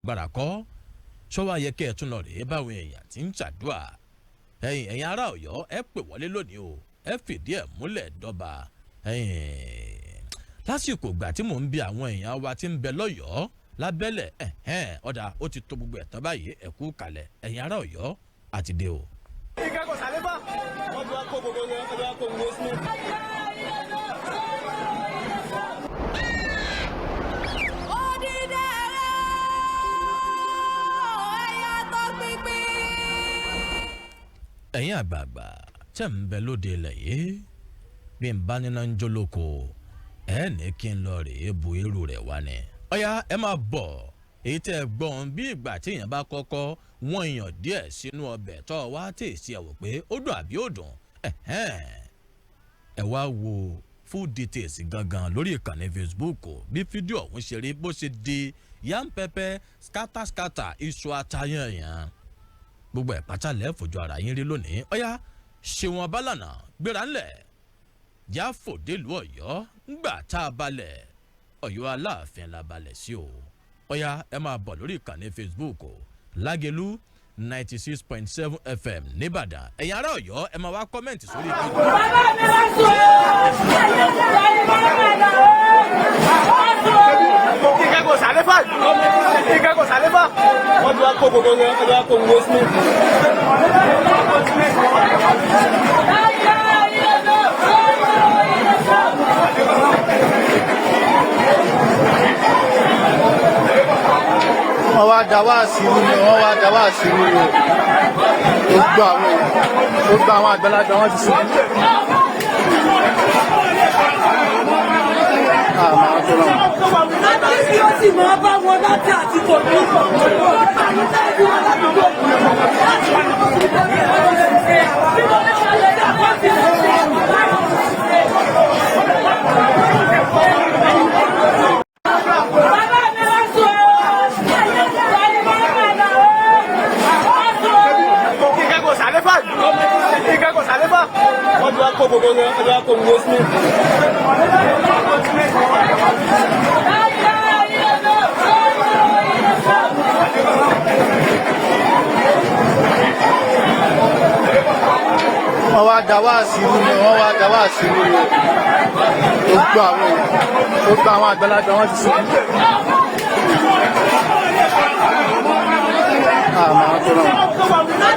agbára kọ́ ṣọ́wọ́ ayẹ kẹ́ ẹ̀ tún lọ rèé báwọn èèyàn ti ń ṣàdúrà ẹ̀yin ará Ọ̀yọ́ ẹ pè wọlé lónìí o ẹ fìdí ẹ̀ múlẹ̀ dọ́ba lásìkò ìgbà tí mò ń bi àwọn èèyàn wa tí ń bẹ lọ́yọ̀ọ́ lábẹ́lẹ̀ ọ̀dà ó ti tó gbogbo ẹ̀tàn báyìí ẹ̀kú kalẹ̀ ẹ̀yin ará Ọ̀yọ́ àti dé o. ẹ̀yin àgbààgbà tẹ́ ń bẹ lóde ilẹ̀ yìí bí n bá níná ń jólóko ẹ ní kí n lọ rèé bu irú rẹ̀ wá ni. ọ̀yá ẹ máa bọ̀ èyí tẹ́ ẹ gbọ́n bí ìgbà tí èèyàn bá kọ́kọ́ wọ́n èèyàn díẹ̀ sínú ọbẹ̀ tó wá tèèsì ẹ̀wò pé ó dùn àbí ó dùn ẹ wá wo full details gangan lórí ìkànnì Facebook bí fídíò ọ̀hún ṣe rí bó ṣe di yam pẹpẹ skátàskátà iṣu atayanyan gbogbo ẹ̀ pátá lẹ́ẹ̀fojú ara yín rí lónìí ọ̀yá ṣéwọn abálànà gbéra ńlẹ̀ jáfò délùú Ọ̀yọ́ ńgbà tá a balẹ̀ Ọ̀yọ́ Aláàfin la balẹ̀ sí o ọ̀yá ẹ máa bọ̀ lórí ìkànnì Facebook Lagelu 96.7 FM nìbàdàn ẹ̀yin ará Ọ̀yọ́ ẹ máa wá kọ́mẹ̀ntì sórí ìkànnì. wọ́n wá dá wá sínú ni wọ́n wá dá wá sínú ni gbogbo àwọn àgbàlagbà wọn ti sìn. Láti ó sì máa bá wọn láti àti kò ní àmì tẹ́lifí wọn ládùúgbò láti wà ní kókò tó ní ẹ̀rọ ṣe bí wọ́n lè ṣàlẹ̀ ní àpáàtì wọ́n wá dá wá sínú ni wọ́n wá dá wá sínú ni gbogbo àwọn àgbàlagbà wọn ti sìn.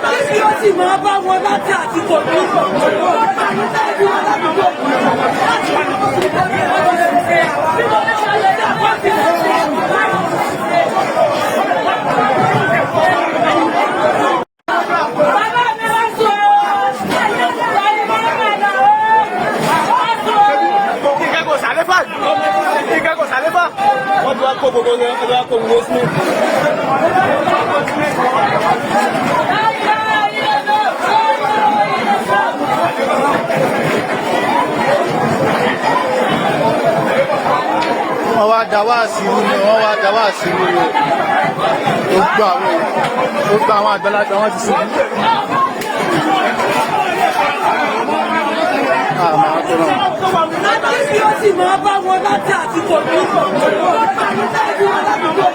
Láti ó sì máa bá wọn láti àti kò ní àmì tẹ́lifí wọn ládùúgbò láti wà ní kókò tó ní ẹ̀rọ ṣe bí wọ́n lè ṣàlẹ̀ ní àpáàtì wọ́n wá dá wá sínú ni wọ́n wá dá wá sínú ni gbogbo àwọn àgbàlagbà wọn ti sìn. Láti ó sì máa bá wọn láti àti kò ní àmì tẹ́lifí wọn ládùúgbò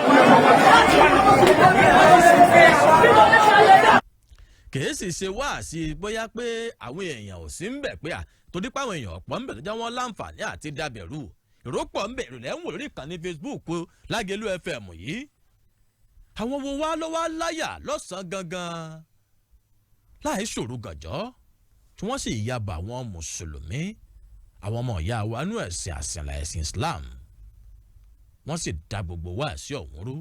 láti wà ní kókò tó ní ẹ̀rọ ṣe bí wọ́n lè ṣàlẹ̀ ní. kìí sì ṣe wá sí bóyá pé àwọn èèyàn ò sí ń bẹ̀ pé torí pé àwọn èèyàn ọ̀pọ̀ ń bẹ̀ tó jẹ́ wọ́n láǹfààní àti dàbẹ̀rù ìrọ́pọ̀ ń bẹ̀rù lẹ́wọ̀n lórí ìkànnì Facebook Lágelú FM yìí àwọn wo wá ló wá láyà lọ́sàn-án gangan láì ṣòro gànjọ́ tí wọ́n sì yaba àwọn mùsùlùmí àwọn ọmọ ìyá wa nú ẹ̀sìn àsìnlá ẹ̀sìn Islam wọ́n sì dá gbogbo wá sí ọ̀hún rú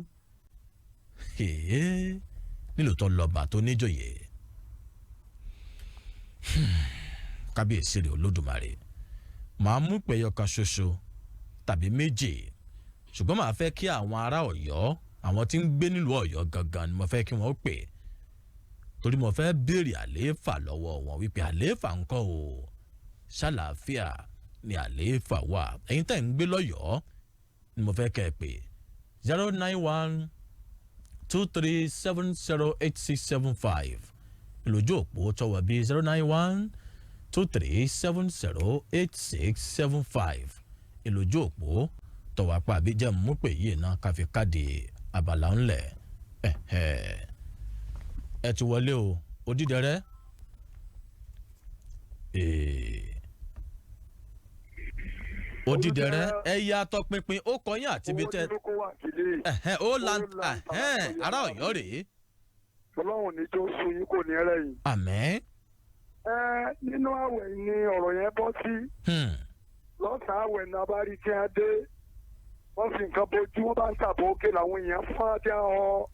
nílò tó lọ́ba tó níjòyè kábíyèsí rẹ̀ Olódùmarè màá mú pẹ̀yọ kan ṣoṣo tàbí méjì ṣùgbọ́n màá fẹ́ kí àwọn ará Ọ̀yọ́ àwọn tí ń gbé nílùú Ọ̀yọ́ gangan ni mo fẹ́ kí wọ́n pè torí mo fẹ́ béèrè àlééfà lọ́wọ́ wọn wípé àlééfà ńkọ́ o ṣàlàáfíà ni àlééfà wà ẹ̀yin tẹ́ ń gbé lọ́yọ̀ọ́ ni mo fẹ́ kẹ́ ẹ pè 09123708675 ìlójú òpó tọwọ́ bíi 09123708675 ìlójú òpó tọwọ́ apá àbíjẹ́ mú pè yìí náà káfí káàdì abala ńlẹ̀ ẹ ti wọlé o Odídẹrẹ́. Odídẹrẹ́ ẹ yà tọpinpin ó kọyìn àti ibi tẹ ó lan ará Ọ̀yọ́ rèé. Ọlọ́run ní tó sun yín kò ní ẹlẹ́yìn. Àmín. Nínú àwẹ̀ ni ọ̀rọ̀ yẹn bọ́ sí. Lọ́sàn-án àwẹ̀ ní abárí tí a dé wọ́n fi nǹkan bojú wọ́n bá ń tàbó òkè làwọn èèyàn fún àti àwọn.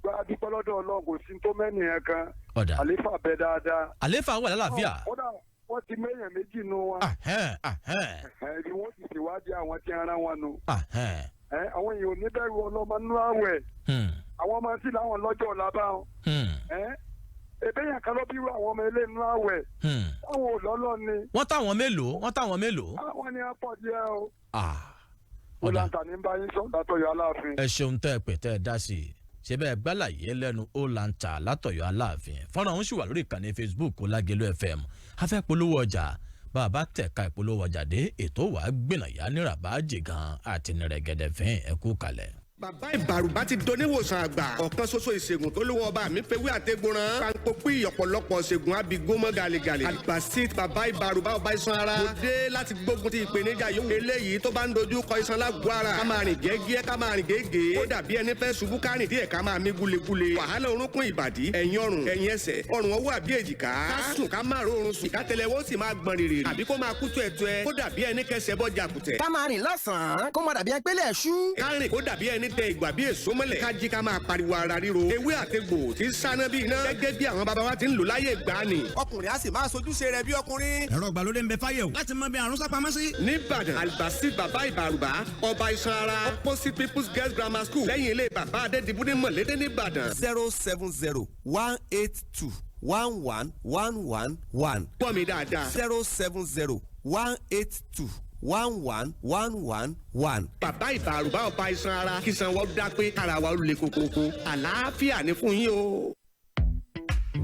Gba dúpẹ́ lọ́dọ̀ Ọlọ́run kò sí tó mẹ́rin yẹn kan. Àléfà bẹ dáadáa. Àléfà wà lálàáfíà. Wọ́n ti méyàn méjì nu wọn. Ibi wọ́n ti ṣèwádìí àwọn tí ara wọn nu. Àwọn èèyàn ò ní bẹ̀rù ọlọ́mọ nínú àwẹ̀. Àwọn ọmọ sí làwọn lọ́jọ́ ọ̀la bá wọn. Ebe yẹn kan ló bí irú àwọn ọmọ ilé nínú àwẹ̀. Táwọn ò lọ́lọ́ ni. Wọ́n táwọn mélòó? Àwọn ni a pọ̀ díẹ̀ o. Ó lanta ní bá yín sọ látọ̀yọ̀ Aláàfin. Ẹ ṣeun tẹ́ ẹ pè tẹ́ ẹ dá sí i. Ṣé bẹ́ẹ̀ gbálàyé lẹ́nu ó lanta látọ̀yọ̀ Aláàfin. Fọ́nrán òun sì wà lórí ìkànnì Facebook Lagelu FM. A fẹ́ polówó ọjà. Bàbá tẹ̀ka ìpolówó ọjà dé ètò wàá gbìnàyà ní ràbájì gan àti nírẹ̀gẹ̀dẹ̀ fín ẹ̀kú kalẹ̀. Bàbá ìbàrùbá ti doníwòsàn àgbà ọ̀kan ṣoṣo ìṣègùn tó lówó ọba mi fewé àtẹ̀gbọ́ràn kanko pí ọ̀pọ̀lọpọ̀ ṣègùn abigómọ gàlégàlé àgbàsít bàbá ìbàrùbá ọba iṣan ara mo dé láti gbógun ti ìpèníjà yòówù eléyìí tó bá ń dojú kọ iṣan lágọ̀ọ́ ara ká máa rìn gẹ́gẹ́ ká máa rìn gẹ́gẹ́ ó dàbí ẹni fẹ́ ṣubú kárìn díẹ̀ ká máa mí gúlegúle wàhálà orúnkún ìbàdí ẹ̀yìn ọrùn ẹ̀yìn ẹsẹ̀ ọrùn ọwọ́ àbí èjìká ká sùn ká máa rọrùn sùn ìkátẹlẹwọ́ sì máa gbọ̀n rìrì àbí kó máa kú tuẹ̀tuẹ̀ kó dàbí ẹni kẹsẹ̀ bọ́ jàkùtẹ̀. ká máa rìn lọ́sàn-án kó má dàbí ẹgbẹ́lẹ̀ ṣú. ká rìn kó dàbí ẹni tẹ ìgbà bí èso mọ́lẹ̀ ká jí ká máa pariwo ara ríro ewé àtegbò tí ń sáná bí iná gẹ́gẹ́ bí àwọn baba wa ti ń lò láyé ìgbàanì. ọkùnrin á sì máa sojúṣe rẹ̀ bí ọkùnrin. ẹ̀rọ ìgbàlódé ń bẹ fáyẹ̀ o láti mọ bí àrùn sápamọ́ sí. nìbàdàn albasi baba ìbàrùbá ọba iṣan ara opposite people's girls grammar school lẹ́yìn ilé bàbá adédìbú ní mọ̀lété nìbàdàn. 070-182-1111. pọ̀ mi dáadáa. 070-182-1111. bàbá ìbàrùbá ọba iṣan ara kí san wọ́n dá pé kára wa ó le kókókó àlàáfíà ní fún yín o.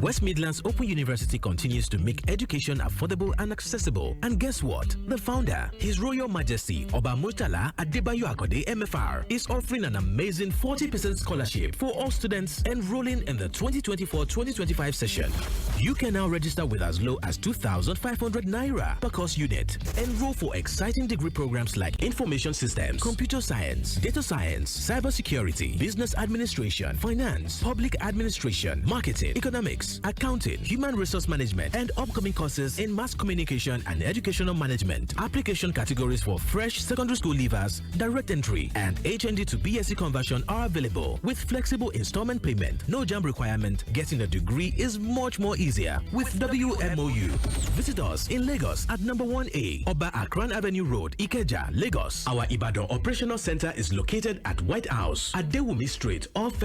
West Midlands Open University continues to make education affordable and accessible. And guess what? The founder, His Royal Majesty Oba Murtala Adebayo Akode MFR, is offering an amazing 40% scholarship for all students enrolling in the 2024-2025 session. You can now register with as low as 2,500 naira per course unit. Enroll for exciting degree programs like Information Systems, Computer Science, Data Science, Cybersecurity, Business Administration, Finance, Public Administration, Marketing, Economics, Accounting, Human Resource Management, and upcoming courses in Mass Communication and Educational Management. Application categories for fresh secondary school leavers, direct entry, and HND to BSc conversion are available with flexible installment payment. No JAMB requirement. Getting a degree is much more easier with WMOU. Visit us in Lagos at number 1A, Oba Akran Avenue Road, Ikeja, Lagos. Our Ibadan Operational Center is located at White House at Dewumi Street off